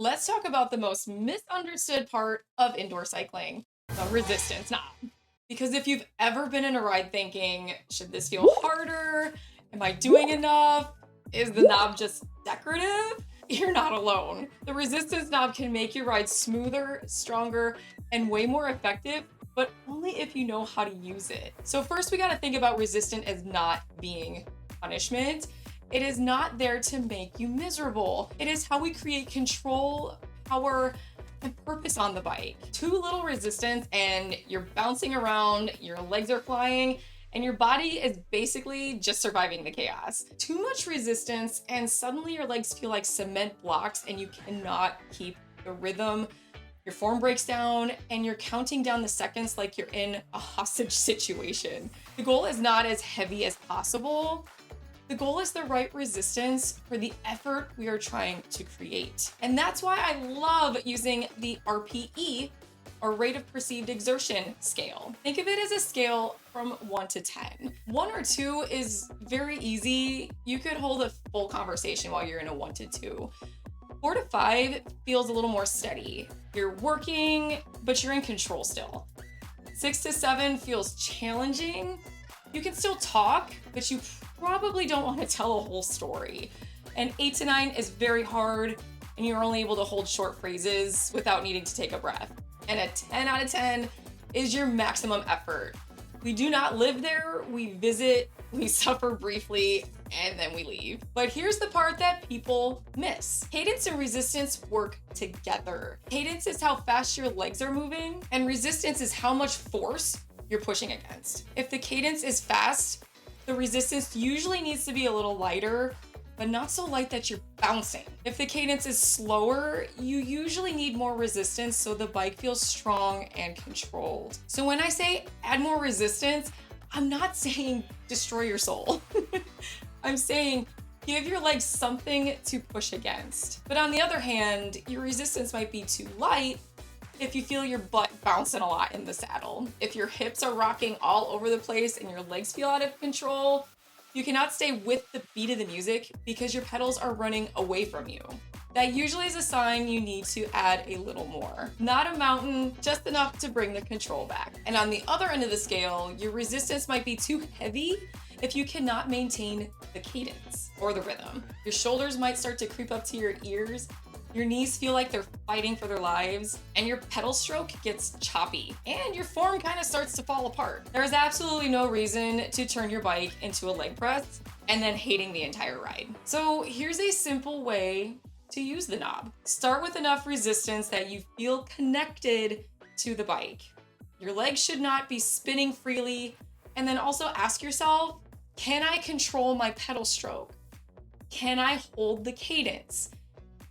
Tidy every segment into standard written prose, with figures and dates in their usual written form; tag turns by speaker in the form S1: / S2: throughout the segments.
S1: Let's talk about the most misunderstood part of indoor cycling, the resistance knob. Because if you've ever been in a ride thinking, should this feel harder? Am I doing enough? Is the knob just decorative? You're not alone. The resistance knob can make your ride smoother, stronger, and way more effective, but only if you know how to use it. So first we gotta think about resistance as not being punishment. It is not there to make you miserable. It is how we create control, power, and purpose on the bike. Too little resistance and you're bouncing around, your legs are flying, and your body is basically just surviving the chaos. Too much resistance and suddenly your legs feel like cement blocks and you cannot keep the rhythm. Your form breaks down and you're counting down the seconds like you're in a hostage situation. The goal is not as heavy as possible. The goal is the right resistance for the effort we are trying to create. And that's why I love using the RPE, or rate of perceived exertion scale. Think of it as a scale from 1 to 10. 1 or 2 is very easy. You could hold a full conversation while you're in a 1 to 2. 4 to 5 feels a little more steady. You're working, but you're in control still. 6 to 7 feels challenging. You can still talk, but you probably don't want to tell a whole story. And 8 to 9 is very hard, and you're only able to hold short phrases without needing to take a breath. And a 10 out of 10 is your maximum effort. We do not live there, we visit, we suffer briefly, and then we leave. But here's the part that people miss. Cadence and resistance work together. Cadence is how fast your legs are moving, and resistance is how much force you're pushing against. If the cadence is fast, the resistance usually needs to be a little lighter, but not so light that you're bouncing. If the cadence is slower, you usually need more resistance so the bike feels strong and controlled. So when I say add more resistance, I'm not saying destroy your soul. I'm saying give your legs something to push against. But on the other hand, your resistance might be too light if you feel your butt bouncing a lot in the saddle. If your hips are rocking all over the place and your legs feel out of control, you cannot stay with the beat of the music because your pedals are running away from you. That usually is a sign you need to add a little more. Not a mountain, just enough to bring the control back. And on the other end of the scale, your resistance might be too heavy if you cannot maintain the cadence or the rhythm. Your shoulders might start to creep up to your ears. Your knees feel like they're fighting for their lives, and your pedal stroke gets choppy, and your form kind of starts to fall apart. There's absolutely no reason to turn your bike into a leg press and then hating the entire ride. So here's a simple way to use the knob. Start with enough resistance that you feel connected to the bike. Your legs should not be spinning freely, and then also ask yourself, can I control my pedal stroke? Can I hold the cadence?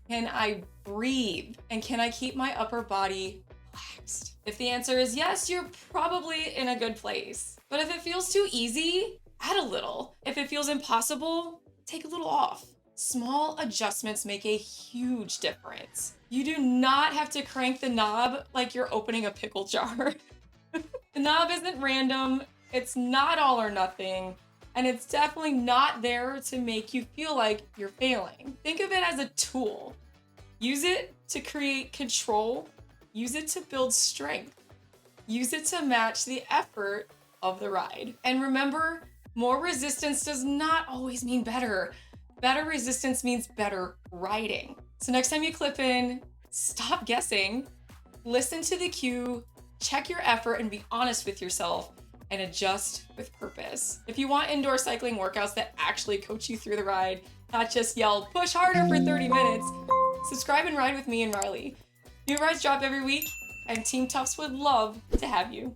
S1: Can I breathe? And can I keep my upper body relaxed? If the answer is yes, you're probably in a good place. But if it feels too easy, add a little. If it feels impossible, take a little off. Small adjustments make a huge difference. You do not have to crank the knob like you're opening a pickle jar. The knob isn't random, it's not all or nothing, and it's definitely not there to make you feel like you're failing. Think of it as a tool. Use it to create control. Use it to build strength. Use it to match the effort of the ride. And remember, more resistance does not always mean better. Better resistance means better riding. So next time you clip in, stop guessing, listen to the cue, check your effort and be honest with yourself, and adjust with purpose. If you want indoor cycling workouts that actually coach you through the ride, not just yell, push harder for 30 minutes, subscribe and ride with me and Riley. New rides drop every week, and Team Tufts would love to have you.